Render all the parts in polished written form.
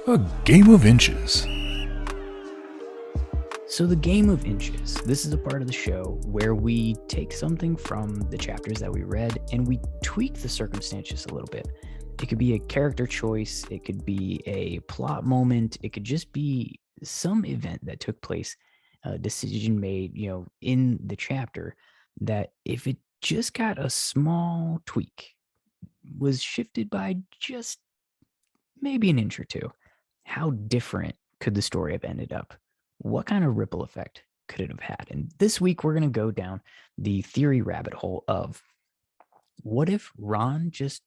A game of inches. So the game of inches, this is a part of the show where we take something from the chapters that we read and we tweak the circumstances a little bit. It could be a character choice, it could be a plot moment, it could just be some event that took place, a decision made, in the chapter that if it just got a small tweak, was shifted by just maybe an inch or two, how different could the story have ended up? What kind of ripple effect could it have had? And this week, we're going to go down the theory rabbit hole of what if Ron just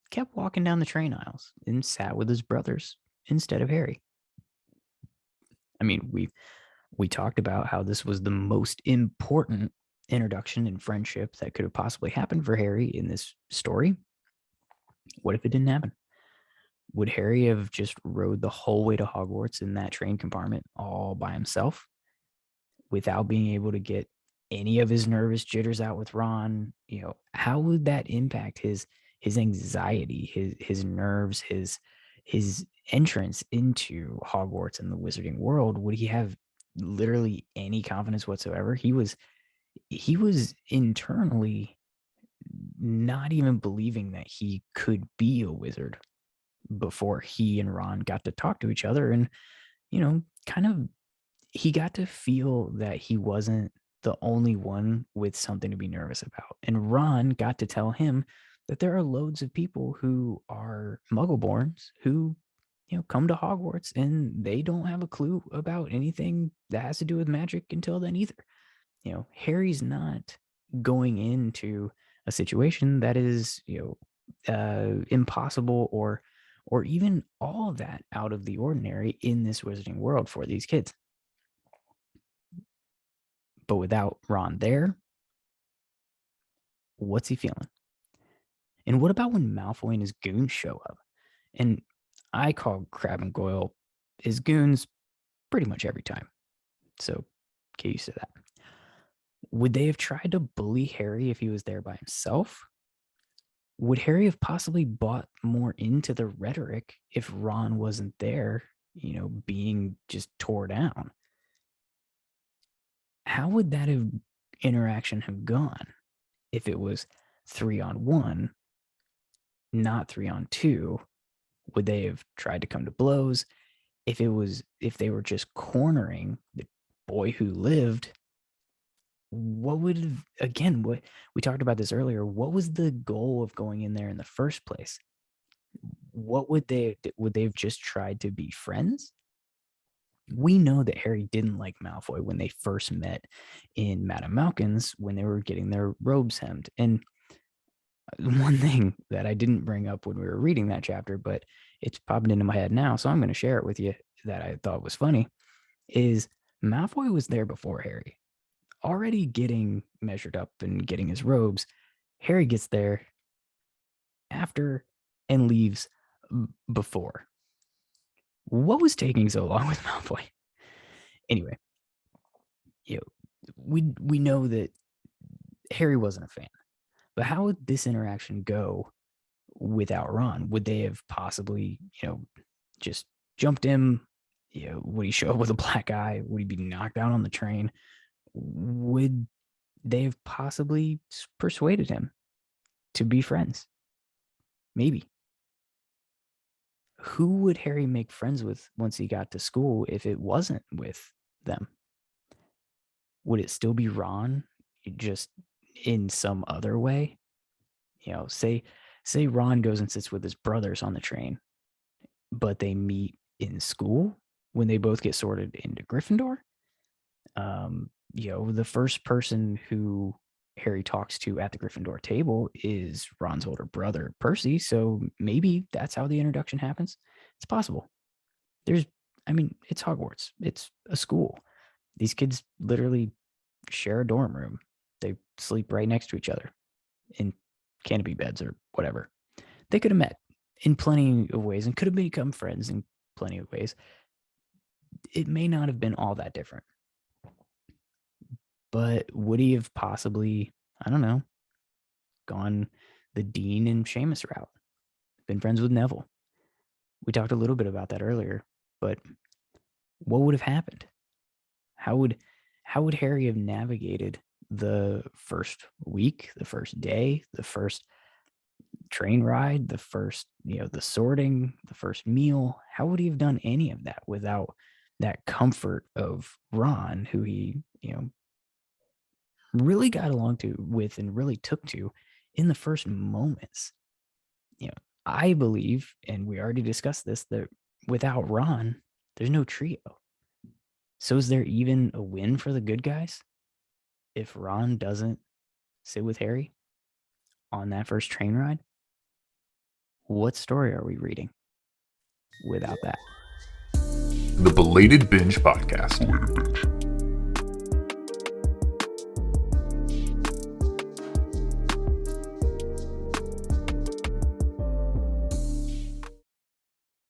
kept walking down the train aisles and sat with his brothers instead of Harry? I mean, we talked about how this was the most important introduction in friendship that could have possibly happened for Harry in this story. What if it didn't happen? Would Harry have just rode the whole way to Hogwarts in that train compartment all by himself without being able to get any of his nervous jitters out with Ron? How would that impact his anxiety, his nerves, his entrance into Hogwarts and the wizarding world? Would he have literally any confidence whatsoever? He was internally not even believing that he could be a wizard before he and Ron got to talk to each other. And, kind of he got to feel that he wasn't the only one with something to be nervous about. And Ron got to tell him that there are loads of people who are muggleborns who, come to Hogwarts and they don't have a clue about anything that has to do with magic until then either. Harry's not going into a situation that is, impossible or even all of that out of the ordinary in this wizarding world for these kids. But without Ron there, what's he feeling? And what about when Malfoy and his goons show up? And I call Crab and Goyle his goons pretty much every time. So get used to that. Would they have tried to bully Harry if he was there by himself? Would Harry have possibly bought more into the rhetoric if Ron wasn't there, being just tore down? How would that have interaction have gone if it was 3-on-1, not 3-on-2? Would they have tried to come to blows? If they were just cornering the boy who lived, what we talked about this earlier, what was the goal of going in there in the first place? Would they have just tried to be friends? We know that Harry didn't like Malfoy when they first met in Madame Malkin's when they were getting their robes hemmed. And one thing that I didn't bring up when we were reading that chapter, but it's popping into my head now, so I'm going to share it with you, that I thought was funny, is Malfoy was there before Harry, already getting measured up and getting his robes. Harry gets there after and leaves before. What was taking so long with Malfoy? Anyway, we know that Harry wasn't a fan, but how would this interaction go without Ron? Would they have possibly, just jumped him? Would he show up with a black eye? Would he be knocked out on the train? Would they have possibly persuaded him to be friends? Maybe. Who would Harry make friends with once he got to school if it wasn't with them? Would it still be Ron, just in some other way? Say Ron goes and sits with his brothers on the train, but they meet in school when they both get sorted into Gryffindor. The first person who Harry talks to at the Gryffindor table is Ron's older brother, Percy. So maybe that's how the introduction happens. It's possible. It's Hogwarts. It's a school. These kids literally share a dorm room. They sleep right next to each other in canopy beds or whatever. They could have met in plenty of ways and could have become friends in plenty of ways. It may not have been all that different. But would he have possibly, I don't know, gone the Dean and Seamus route? Been friends with Neville? We talked a little bit about that earlier, but what would have happened? How would Harry have navigated the first week, the first day, the first train ride, the first, the sorting, the first meal? How would he have done any of that without that comfort of Ron, who he, really got along with and really took to in the first moments? I believe, and we already discussed this, that without Ron, there's no trio. So is there even a win for the good guys if Ron doesn't sit with Harry on that first train ride? What story are we reading without that? The Belated Binge Podcast.